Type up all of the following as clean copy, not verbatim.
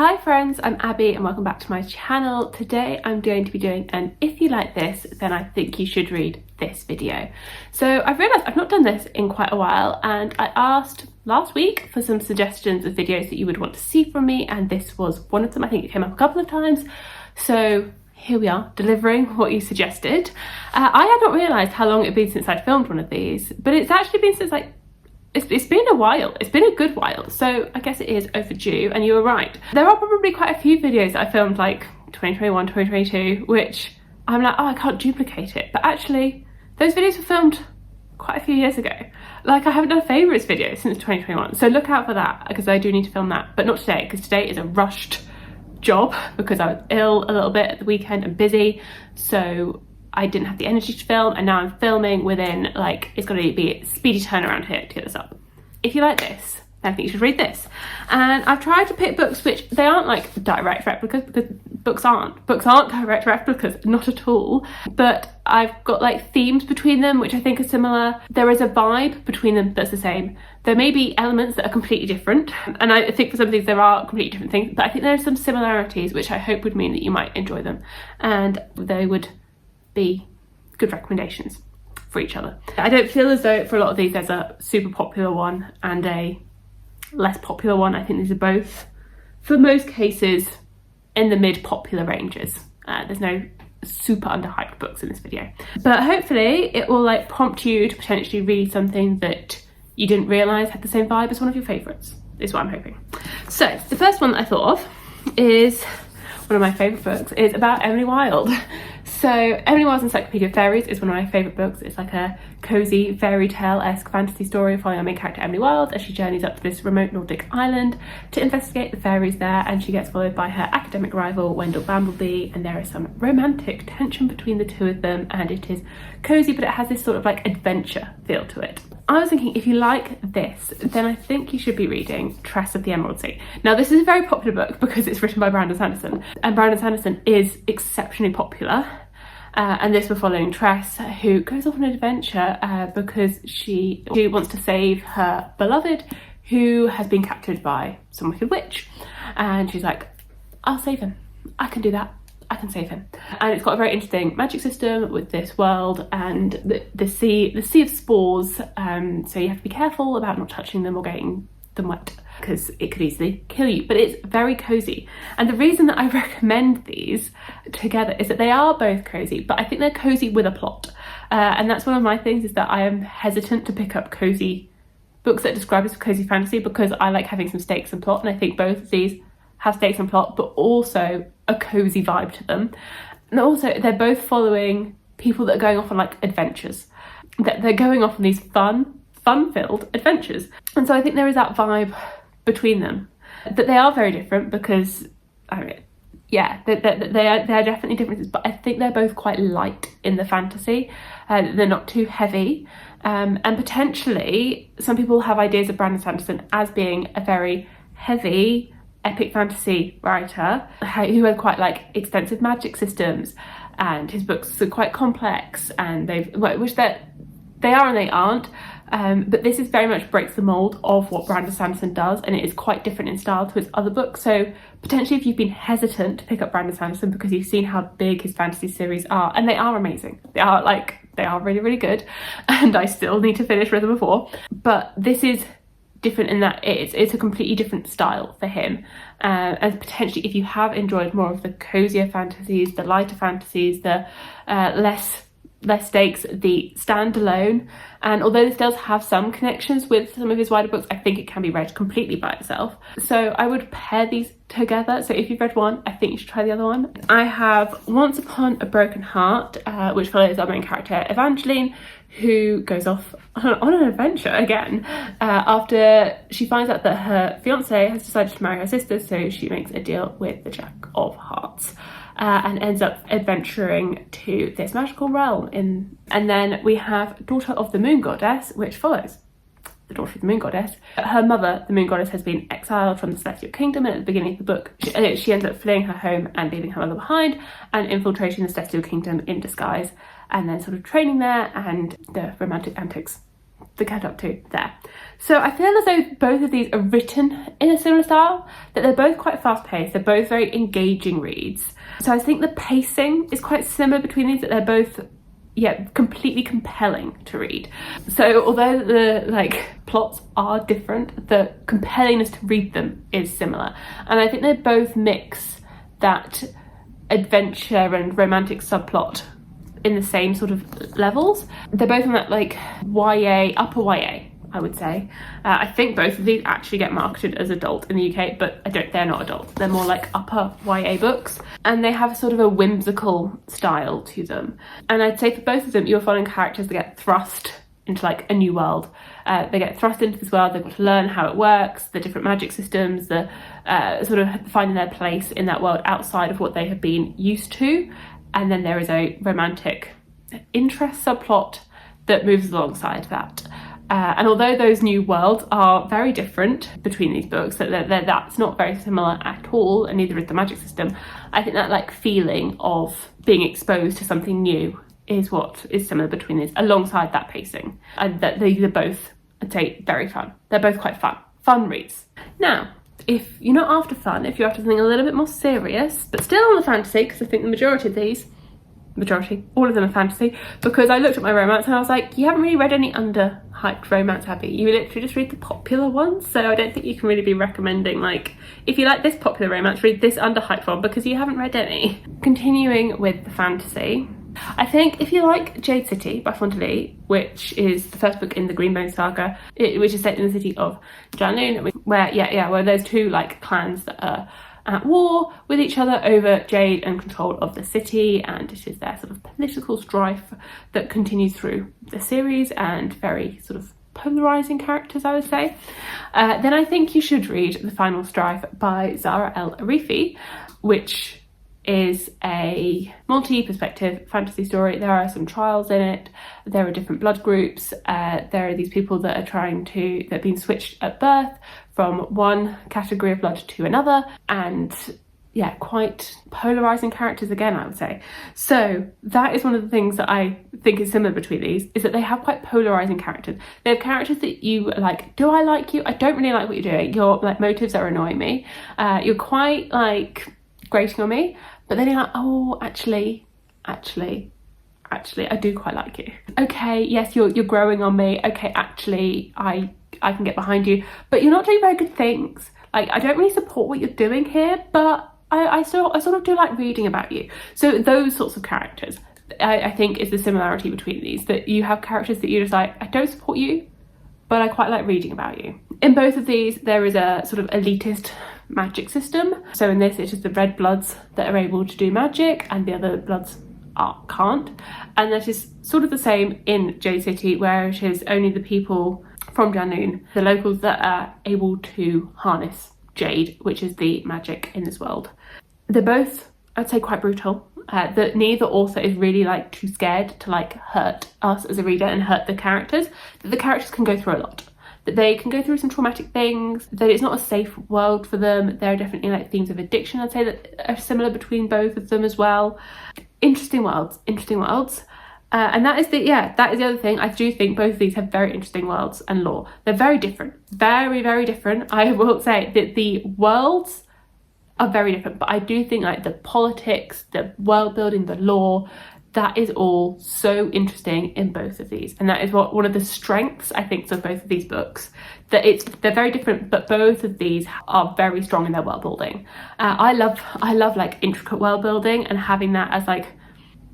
Hi friends, I'm Abby and welcome back to my channel. Today I'm going to be doing an if you like this then I think you should read this video. So I've realised I've not done this in quite a while and I asked last week for some suggestions of videos that you would want to see from me and this was one of them. I think it came up a couple of times. So here we are, delivering what you suggested. I had not realised how long it had been since I'd filmed one of these, but it's actually been since it's been a while. It's been a good while, so I guess it is overdue, and you were right. There are probably quite a few videos that I filmed like 2021, 2022, which I'm like, oh, I can't duplicate it. But actually, those videos were filmed quite a few years ago. Like, I haven't done a favourites video since 2021, so look out for that, because I do need to film that. But not today, because today is a rushed job, because I was ill a little bit at the weekend and busy, so I didn't have the energy to film, and now I'm filming within, like, it's going to be a speedy turnaround here to get this up. If you like this, then I think you should read this. And I've tried to pick books which they aren't like direct replicas, because books aren't direct replicas, not at all. But I've got like themes between them which I think are similar. There is a vibe between them that's the same. There may be elements that are completely different, and I think for some of these there are completely different things, but I think there are some similarities which I hope would mean that you might enjoy them, and they would be good recommendations for each other. I don't feel as though for a lot of these there's a super popular one and a less popular one. I think these are both, for most cases, in the mid-popular ranges. There's no super underhyped books in this video. But hopefully it will like prompt you to potentially read something that you didn't realise had the same vibe as one of your favourites, is what I'm hoping. So the first one that I thought of is one of my favourite books. Is about Emily Wilde. So Emily Wilde's Encyclopedia of Fairies is one of my favourite books. It's like a cosy fairy tale-esque fantasy story following our main character Emily Wilde as she journeys up to this remote Nordic island to investigate the fairies there, and she gets followed by her academic rival Wendell Bambleby, and there is some romantic tension between the two of them, and it is cosy, but it has this sort of like adventure feel to it. I was thinking, if you like this, then I think you should be reading Tress of the Emerald Sea. Now, this is a very popular book because it's written by Brandon Sanderson, and Brandon Sanderson is exceptionally popular. And this we're following Tress, who goes off on an adventure because she wants to save her beloved, who has been captured by some wicked witch. And she's like, I'll save him. I can do that. I can save him. And it's got a very interesting magic system with this world and the sea of spores. So you have to be careful about not touching them or getting them wet, because it could easily kill you, but it's very cozy. And the reason that I recommend these together is that they are both cozy, but I think they're cozy with a plot. And that's one of my things, is that I am hesitant to pick up cozy books that describe as cozy fantasy, because I like having some stakes and plot, and I think both of these have stakes and plot, but also a cozy vibe to them. And also they're both following people that are going off on like adventures, that they're going off on these fun-filled adventures. And so I think there is that vibe between them, that they are very different, because I mean, yeah, there are definitely differences, but I think they're both quite light in the fantasy. They're not too heavy, and potentially some people have ideas of Brandon Sanderson as being a very heavy epic fantasy writer who had quite like extensive magic systems, and his books are quite complex, and they are and they aren't. But this is very much breaks the mould of what Brandon Sanderson does, and it is quite different in style to his other books. So potentially if you've been hesitant to pick up Brandon Sanderson because you've seen how big his fantasy series are, and they are amazing. They are really, really good, and I still need to finish Rhythm of War. But this is different in that it's a completely different style for him. And potentially if you have enjoyed more of the cozier fantasies, the lighter fantasies, the less stakes, the standalone, and although this does have some connections with some of his wider books, I think it can be read completely by itself. So I would pair these together. So if you've read one, I think you should try the other one. I have Once Upon a Broken Heart, which follows our main character Evangeline, who goes off on an adventure again after she finds out that her fiance has decided to marry her sister, so she makes a deal with the Jack of Hearts. And ends up adventuring to this magical realm. And then we have Daughter of the Moon Goddess, which follows the Daughter of the Moon Goddess. Her mother, the Moon Goddess, has been exiled from the Celestial Kingdom, and at the beginning of the book she ends up fleeing her home and leaving her mother behind and infiltrating the Celestial Kingdom in disguise, and then sort of training there, and the romantic antics get up to there. So I feel as though both of these are written in a similar style, that they're both quite fast paced, they're both very engaging reads. So I think the pacing is quite similar between these, that they're both completely compelling to read. So although the plots are different, the compellingness to read them is similar. And I think they both mix that adventure and romantic subplot in the same sort of levels. They're both on that YA, upper YA, I would say. I think both of these actually get marketed as adult in the UK, but they're not adult. They're more like upper YA books, and they have sort of a whimsical style to them. And I'd say for both of them, you're following characters that get thrust into a new world. They get thrust into this world, they've got to learn how it works, the different magic systems, the sort of finding their place in that world outside of what they have been used to. And then there is a romantic interest subplot that moves alongside that. And although those new worlds are very different between these books, that's not very similar at all, and neither is the magic system, I think that feeling of being exposed to something new is what is similar between these, alongside that pacing. And that these are both, I'd say, very fun. They're both quite fun reads. Now, if you're not after fun, if you're after something a little bit more serious, but still on the fantasy, because I think the majority, all of them are fantasy, because I looked at my romance and I was like, you haven't really read any underhyped romance, have you? You literally just read the popular ones, so I don't think you can really be recommending, if you like this popular romance, read this underhyped one, because you haven't read any. Continuing with the fantasy, I think if you like Jade City by Fontaine, which is the first book in the Greenbone saga, which is set in the city of Janloon, where there's two clans that are at war with each other over Jade and control of the city, and it is their sort of political strife that continues through the series, and very sort of polarizing characters, I would say. Then I think you should read The Final Strife by Zahra El Arifi, which is a multi-perspective fantasy story. There are some trials in it, there are different blood groups, there are these people that have been switched at birth from one category of blood to another, and quite polarizing characters again, I would say. So that is one of the things that I think is similar between these, is that they have quite polarizing characters. They have characters that you do I like you? I don't really like what you're doing. Your motives are annoying me. You're quite grating on me, but then you're like, oh, actually, I do quite like you. Okay, yes, you're growing on me. Okay, actually, I can get behind you, but you're not doing very good things. I don't really support what you're doing here, but I sort of do like reading about you. So those sorts of characters, I think, is the similarity between these, that you have characters that you're just I don't support you, but I quite like reading about you. In both of these, there is a sort of elitist magic system. So in this, it is the red bloods that are able to do magic, and the other bloods can't. And that is sort of the same in Jade City, where it is only the people from Janloon, the locals, that are able to harness Jade, which is the magic in this world. They're both, I'd say, quite brutal. That neither author is really too scared to hurt us as a reader and hurt the characters. That the characters can go through a lot. That they can go through some traumatic things, that it's not a safe world for them. There are definitely themes of addiction, I'd say, that are similar between both of them as well. Interesting worlds. And that is the other thing. I do think both of these have very interesting worlds and lore. They're very different, very, very different. I will say that the worlds are very different, but I do think the politics, the world building, the lore, that is all so interesting in both of these, and that is one of the strengths, I think, of both of these books. That they're very different, but both of these are very strong in their world building. I love intricate world building, and having that as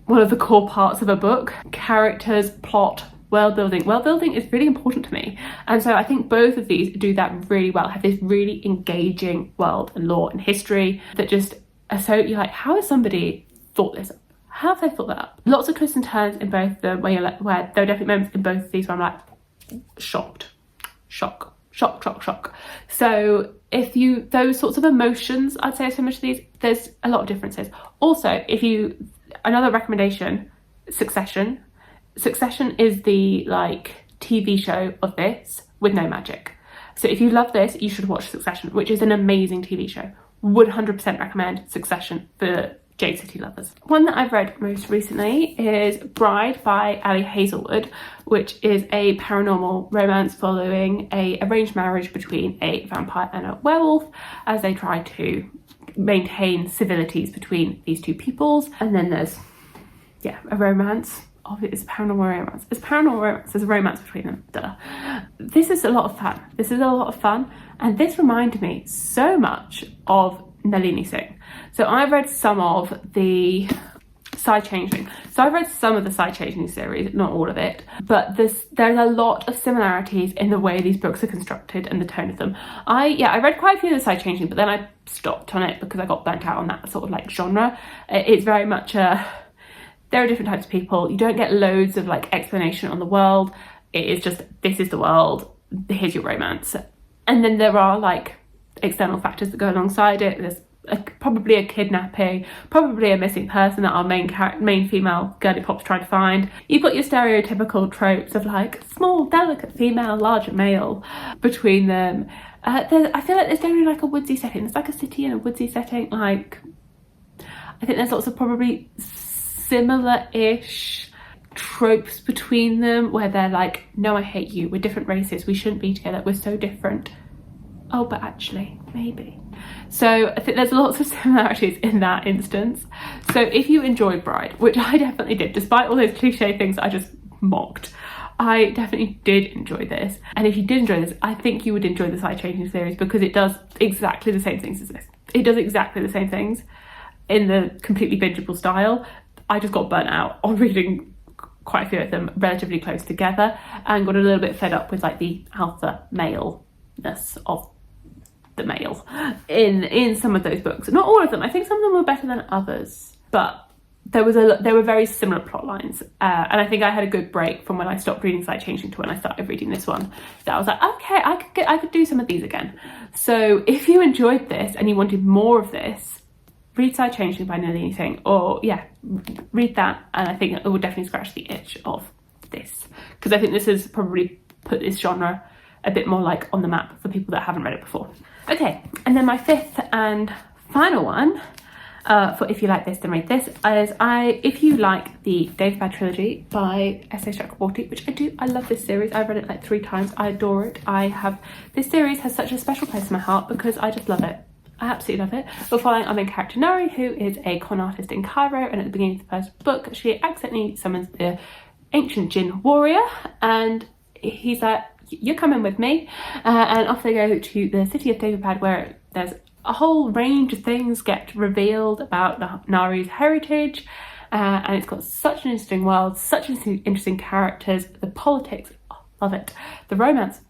one of the core parts of a book. Characters, plot, world building. World building is really important to me, and so I think both of these do that really well. Have this really engaging world and lore and history that just are so you're how has somebody thought this up? How have they thought that up? Lots of twists and turns in both of them, where there are definitely moments in both of these where I'm shock. So if those sorts of emotions, I'd say, are similar to these, there's a lot of differences. Also, another recommendation, Succession. Succession is the TV show of this with no magic. So if you love this, you should watch Succession, which is an amazing TV show. Would 100% recommend Succession for J City lovers. One that I've read most recently is Bride by Ali Hazelwood, which is a paranormal romance following a arranged marriage between a vampire and a werewolf as they try to maintain civilities between these two peoples. And then there's, yeah, a romance. Oh, it's paranormal romance. It's paranormal romance. There's a romance between them. Duh. This is a lot of fun. This is a lot of fun. And this reminded me so much of Nalini Singh. So I've read some of the Side Changeling. So I've read some of the Side Changeling series, not all of it, but there's a lot of similarities in the way these books are constructed and the tone of them. I read quite a few of the Side Changeling, but then I stopped on it because I got burnt out on that sort of like genre. It's very much there are different types of people. You don't get loads of like explanation on the world. It is just, this is the world, here's your romance. And then there are like external factors that go alongside it. There's probably a kidnapping, probably a missing person that our main female girly pop's trying to find. You've got your stereotypical tropes of like small, delicate female, larger male between them. I feel like there's definitely like a woodsy setting. There's like a city and a woodsy setting. Like, I think there's lots of probably similar-ish tropes between them where they're like, no, I hate you, we're different races, we shouldn't be together, we're so different. Oh, but actually, maybe. So I think there's lots of similarities in that instance. So if you enjoyed Bride, which I definitely did, despite all those cliche things I just mocked, I definitely did enjoy this. And if you did enjoy this, I think you would enjoy the Side Changing series because it does exactly the same things as this. It does exactly the same things in the completely bingeable style. I just got burnt out on reading quite a few of them relatively close together and got a little bit fed up with like the alpha maleness of the male in some of those books. Not all of them. I think some of them were better than others, but there were very similar plot lines. And I think I had a good break from when I stopped reading Side Changing to when I started reading this one. That I was like, okay, I could do some of these again. So if you enjoyed this and you wanted more of this, read Side Changing by Nalini Singh, or yeah, read that, and I think it will definitely scratch the itch of this, because I think this has probably put this genre a bit more like on the map for people that haven't read it before. Okay, and then my fifth and final one for if you like this, then read this, is if you like the David trilogy by S.A. Chakraborty, which I do. I love this series. I've read it like 3 times. I adore it. This series has such a special place in my heart because I just love it. I absolutely love it. We're following our main character Nari, who is a con artist in Cairo, and at the beginning of the first book, she accidentally summons the ancient jinn warrior, and he's like, you're coming with me, and off they go to the city of David, where there's a whole range of things get revealed about Nari's heritage, and it's got such an interesting world, such interesting characters, the politics, love it, the romance,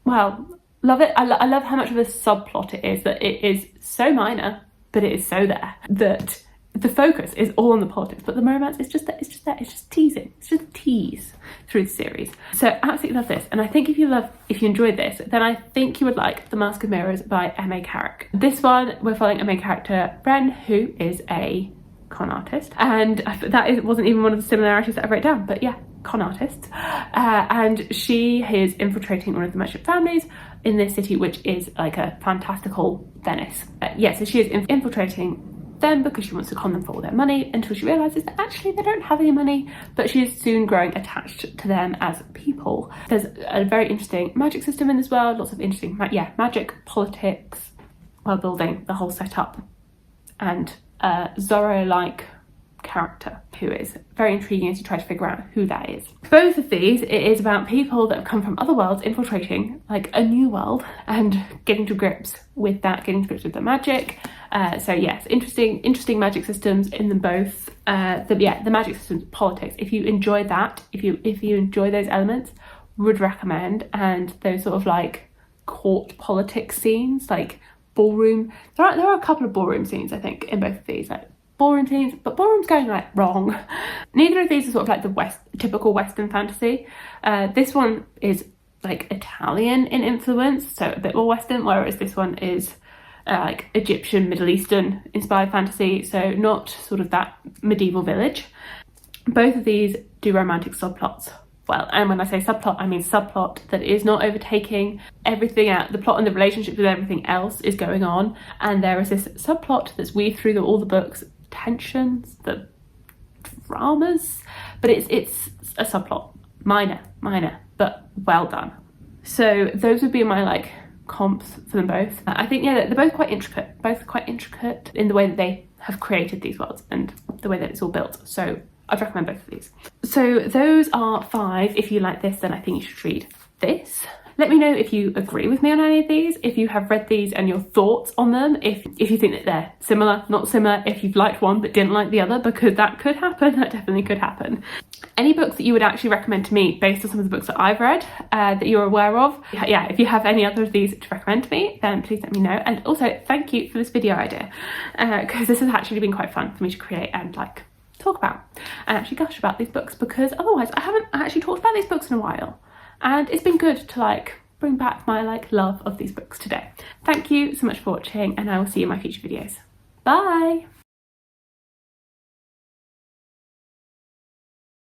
well, love it. I love how much of a subplot it is, that it is so minor, but it is so there, that the focus is all on the politics, but the romance is just there, it's just teasing, it's just a tease through the series. So absolutely love this, and I think if you enjoyed this, then I think you would like The Mask of Mirrors by M.A. Carrick. This one, we're following a main character, Ren, who is a con artist, and wasn't even one of the similarities that I wrote down, but yeah, con artist, and she is infiltrating one of the merchant families in this city, which is like a fantastical Venice. So she is infiltrating them because she wants to con them for all their money, until she realises that actually they don't have any money, but she is soon growing attached to them as people. There's a very interesting magic system in this world, lots of interesting magic, politics, world building, the whole setup, and Zorro-like character who is very intriguing as you try to figure out who that is. Both of these, it is about people that have come from other worlds infiltrating like a new world and getting to grips with that, getting to grips with the magic. So yes, interesting magic systems in them both. The magic systems, politics, if you enjoy that, if you enjoy those elements, would recommend. And those sort of like court politics scenes, like ballroom, there are a couple of ballroom scenes I think in both of these, like ballroom scenes, but ballroom's going like wrong. Neither of these are sort of like the typical Western fantasy. This one is like Italian in influence, so a bit more Western, whereas this one is like Egyptian, Middle Eastern inspired fantasy, so not sort of that medieval village. Both of these do romantic subplots well, and when I say subplot, I mean subplot that is not overtaking everything out. The plot and the relationships with everything else is going on, and there is this subplot that's weaved through all the books, tensions, the dramas, but it's a subplot, minor, but well done. So those would be my like comps for them both. I think, yeah, they're both quite intricate in the way that they have created these worlds and the way that it's all built. So I'd recommend both of these. So those are 5. If you like this, then I think you should read this. Let me know if you agree with me on any of these, if you have read these and your thoughts on them, if you think that they're similar, not similar, if you've liked one but didn't like the other, because that could happen, that definitely could happen. Any books that you would actually recommend to me based on some of the books that I've read that you're aware of. Yeah, if you have any other of these to recommend to me, then please let me know. And also thank you for this video idea, because this has actually been quite fun for me to create and like talk about and actually gush about these books, because otherwise I haven't actually talked about these books in a while, and it's been good to like bring back my like love of these books today. Thank you so much for watching, and I will see you in my future videos. Bye.